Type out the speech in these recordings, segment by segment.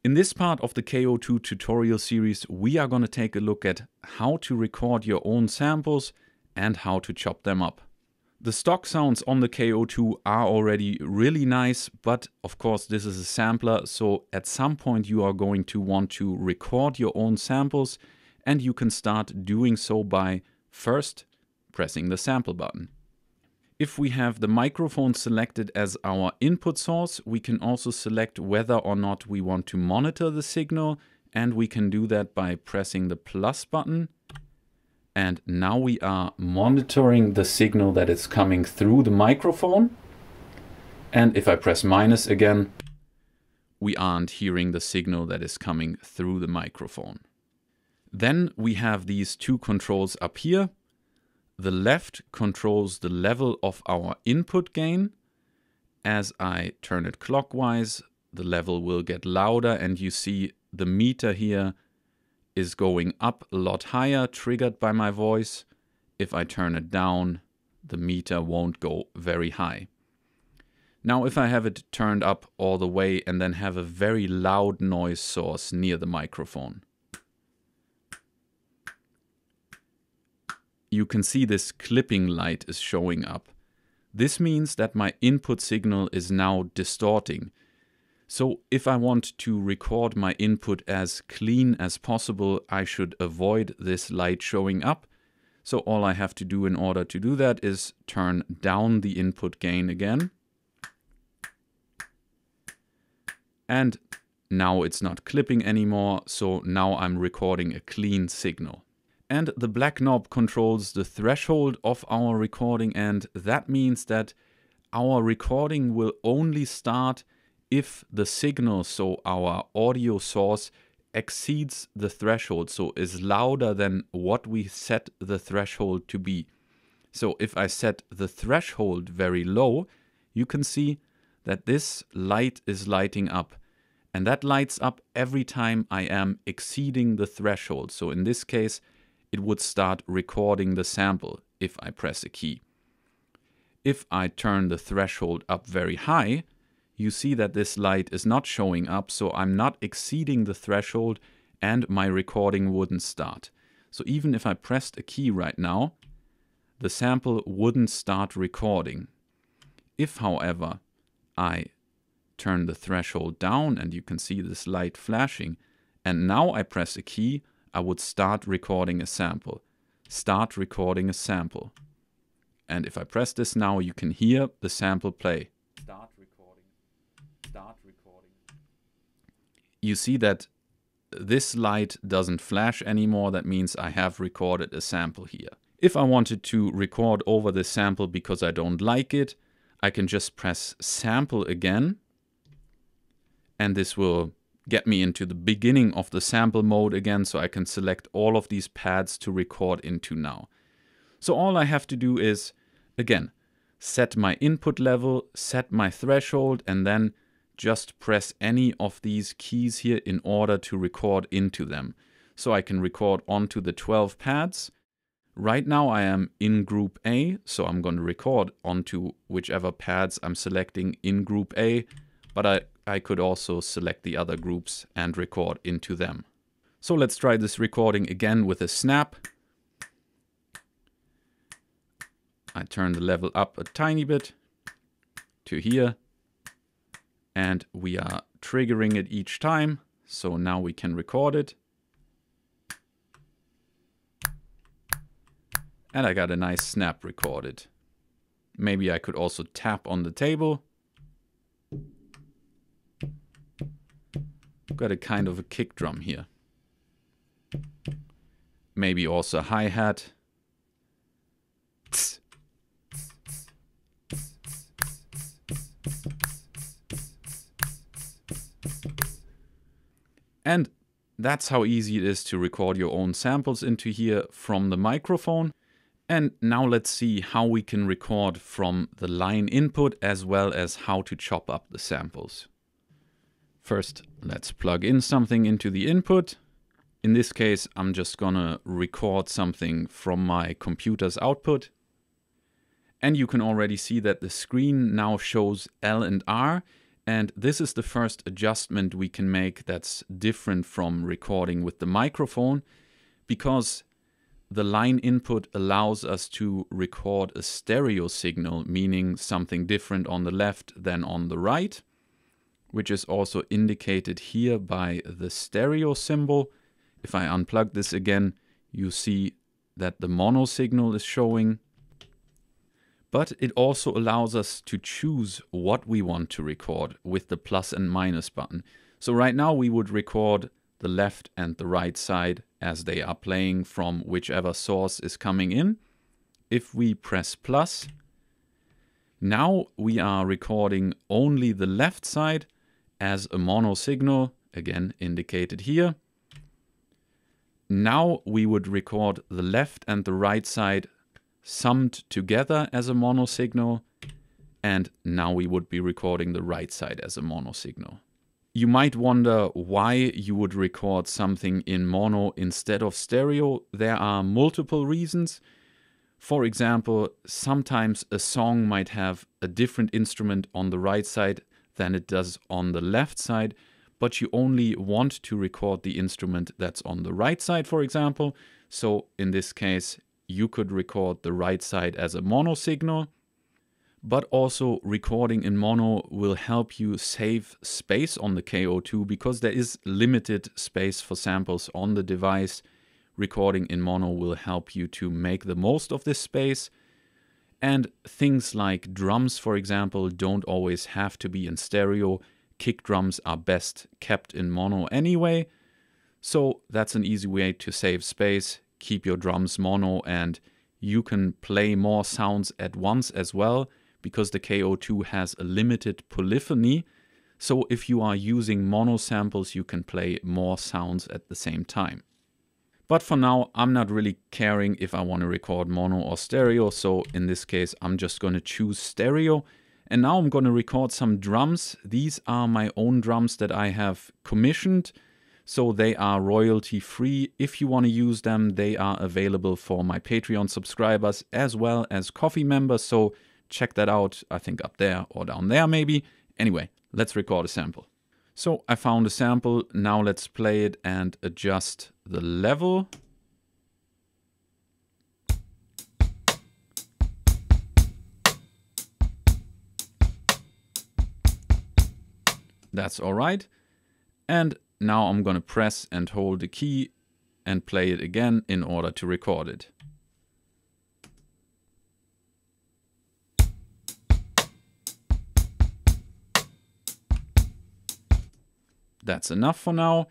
In this part of the KO2 tutorial series, we are going to take a look at how to record your own samples and how to chop them up. The stock sounds on the KO2 are already really nice, but of course this is a sampler, so at some point you are going to want to record your own samples, and you can start doing so by first pressing the sample button. If we have the microphone selected as our input source, we can also select whether or not we want to monitor the signal, and we can do that by pressing the plus button. And now we are monitoring the signal that is coming through the microphone. And if I press minus again, we aren't hearing the signal that is coming through the microphone. Then we have these two controls up here. The left controls the level of our input gain. As I turn it clockwise, the level will get louder, and you see the meter here is going up a lot higher, triggered by my voice. If I turn it down, the meter won't go very high. Now if I have it turned up all the way and then have a very loud noise source near the microphone, you can see this clipping light is showing up. This means that my input signal is now distorting. So if I want to record my input as clean as possible, I should avoid this light showing up. So all I have to do in order to do that is turn down the input gain again. And now it's not clipping anymore, so now I'm recording a clean signal. And the black knob controls the threshold of our recording, and that means that our recording will only start if the signal, so our audio source, exceeds the threshold, so is louder than what we set the threshold to be. So if I set the threshold very low, you can see that this light is lighting up. And that lights up every time I am exceeding the threshold. So in this case, it would start recording the sample if I press a key. If I turn the threshold up very high, you see that this light is not showing up, so I'm not exceeding the threshold and my recording wouldn't start. So even if I pressed a key right now, the sample wouldn't start recording. If, however, I turn the threshold down and you can see this light flashing, and now I press a key, I would start recording a sample. Start recording a sample. And if I press this now, you can hear the sample play. Start recording. Start recording. You see that this light doesn't flash anymore. That means I have recorded a sample here. If I wanted to record over this sample because I don't like it, I can just press sample again. And this will get me into the beginning of the sample mode again, so I can select all of these pads to record into now. So all I have to do is, again, set my input level, set my threshold, and then just press any of these keys here in order to record into them. So I can record onto the 12 pads. Right now I am in group A, so I'm going to record onto whichever pads I'm selecting in group A, but I could also select the other groups and record into them. So let's try this recording again with a snap. I turn the level up a tiny bit to here, and we are triggering it each time. So now we can record it. And I got a nice snap recorded. Maybe I could also tap on the table. Got a kind of a kick drum here. Maybe also a hi-hat. And that's how easy it is to record your own samples into here from the microphone. And now let's see how we can record from the line input as well as how to chop up the samples. First, let's plug in something into the input. In this case, I'm just gonna record something from my computer's output. And you can already see that the screen now shows L and R, And this is the first adjustment we can make that's different from recording with the microphone, because the line input allows us to record a stereo signal, meaning something different on the left than on the right, which is also indicated here by the stereo symbol. If I unplug this again, you see that the mono signal is showing. But it also allows us to choose what we want to record with the plus and minus button. So right now we would record the left and the right side as they are playing from whichever source is coming in. If we press plus, now we are recording only the left side as a mono signal, again indicated here. Now we would record the left and the right side summed together as a mono signal, and now we would be recording the right side as a mono signal. You might wonder why you would record something in mono instead of stereo. There are multiple reasons. For example, sometimes a song might have a different instrument on the right side than it does on the left side, but you only want to record the instrument that's on the right side, for example. So in this case, you could record the right side as a mono signal, but also recording in mono will help you save space on the KO2 because there is limited space for samples on the device. Recording in mono will help you to make the most of this space. And things like drums, for example, don't always have to be in stereo. Kick drums are best kept in mono anyway. So that's an easy way to save space. Keep your drums mono, and you can play more sounds at once as well, because the KO2 has a limited polyphony. So if you are using mono samples, you can play more sounds at the same time. But for now, I'm not really caring if I want to record mono or stereo. So in this case, I'm just going to choose stereo. And now I'm going to record some drums. These are my own drums that I have commissioned. So they are royalty free. If you want to use them, they are available for my Patreon subscribers as well as Ko-fi members. So check that out, I think up there or down there maybe. Anyway, let's record a sample. So I found a sample. Now let's play it and adjust the level. That's all right. And now I'm going to press and hold the key and play it again in order to record it. That's enough for now.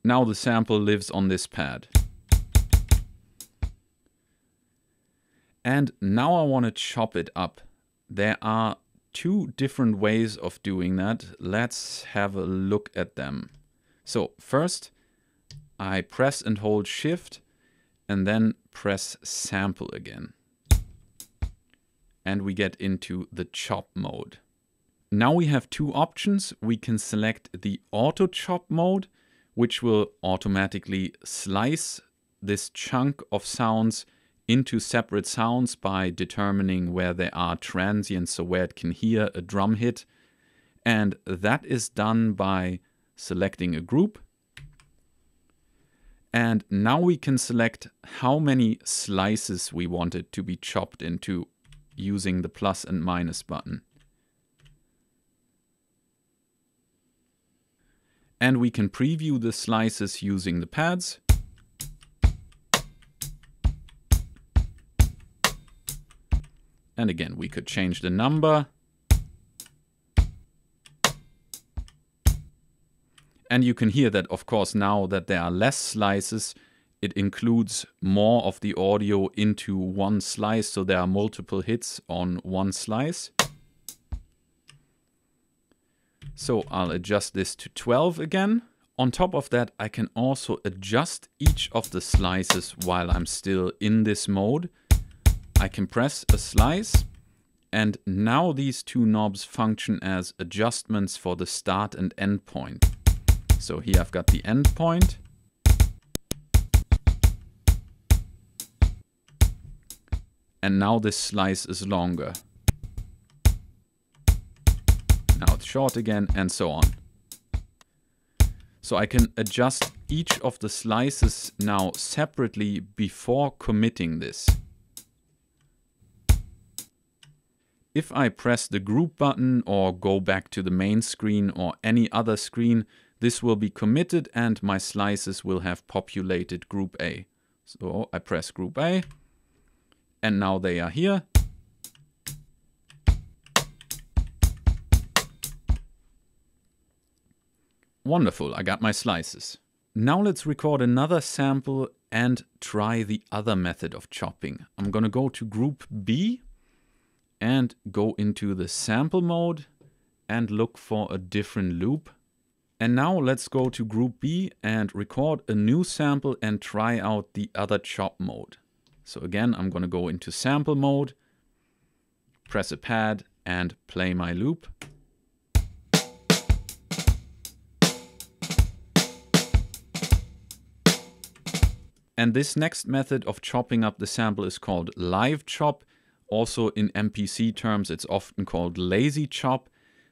Now the sample lives on this pad. And now I want to chop it up. There are two different ways of doing that. Let's have a look at them. So first, I press and hold Shift and then press Sample again. And we get into the chop mode. Now we have two options. We can select the auto chop mode, which will automatically slice this chunk of sounds into separate sounds by determining where there are transients, so where it can hear a drum hit. And that is done by selecting a group. And now we can select how many slices we want it to be chopped into using the plus and minus button. And we can preview the slices using the pads. And again, we could change the number. And you can hear that, of course, now that there are less slices, it includes more of the audio into one slice, so there are multiple hits on one slice. So I'll adjust this to 12 again. On top of that, I can also adjust each of the slices while I'm still in this mode. I can press a slice, and now these two knobs function as adjustments for the start and end point. So here I've got the end point. And now this slice is longer. Now fourth short again, and so on. So I can adjust each of the slices now separately before committing this. If I press the group button or go back to the main screen or any other screen, this will be committed and my slices will have populated group A. So I press group A and now they are here. Wonderful, I got my slices. Now let's record another sample and try the other method of chopping. I'm gonna go to group B and go into the sample mode and look for a different loop. And now let's go to group B and record a new sample and try out the other chop mode. So again, I'm gonna go into sample mode, press a pad and play my loop. And this next method of chopping up the sample is called live chop. Also in MPC terms, it's often called lazy chop.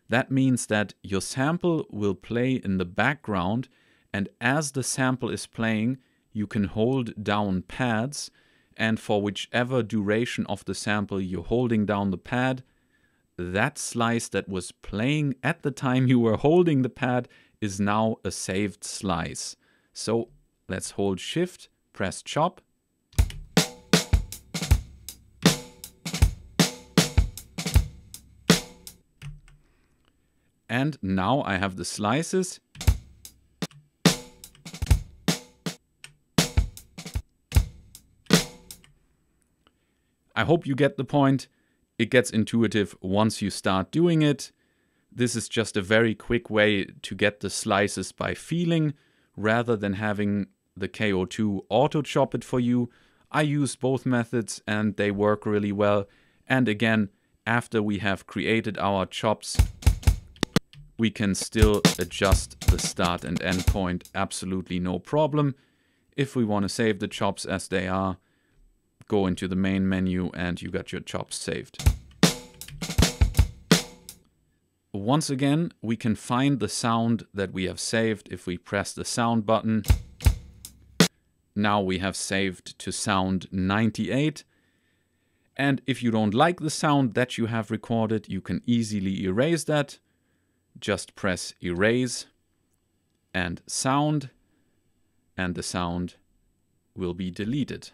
That means that your sample will play in the background, and as the sample is playing, you can hold down pads, and for whichever duration of the sample you're holding down the pad, that slice that was playing at the time you were holding the pad is now a saved slice. So let's hold Shift, press chop. And now I have the slices. I hope you get the point. It gets intuitive once you start doing it. This is just a very quick way to get the slices by feeling rather than having the KO2 auto chop it for you. I use both methods and they work really well. And again, after we have created our chops, we can still adjust the start and end point, absolutely no problem. If we want to save the chops as they are, go into the main menu and you got your chops saved. Once again, we can find the sound that we have saved if we press the sound button. Now we have saved to sound 98. And if you don't like the sound that you have recorded, you can easily erase that. Just press erase and sound, and the sound will be deleted.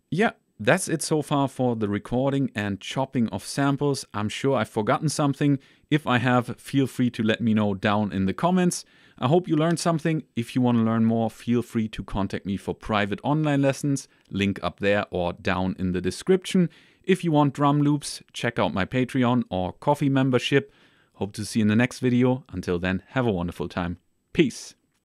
Yeah, that's it so far for the recording and chopping of samples. I'm sure I've forgotten something. If I have, feel free to let me know down in the comments. I hope you learned something. If you want to learn more, feel free to contact me for private online lessons. Link up there or down in the description. If you want drum loops, check out my Patreon or Ko-fi membership. Hope to see you in the next video. Until then, have a wonderful time. Peace.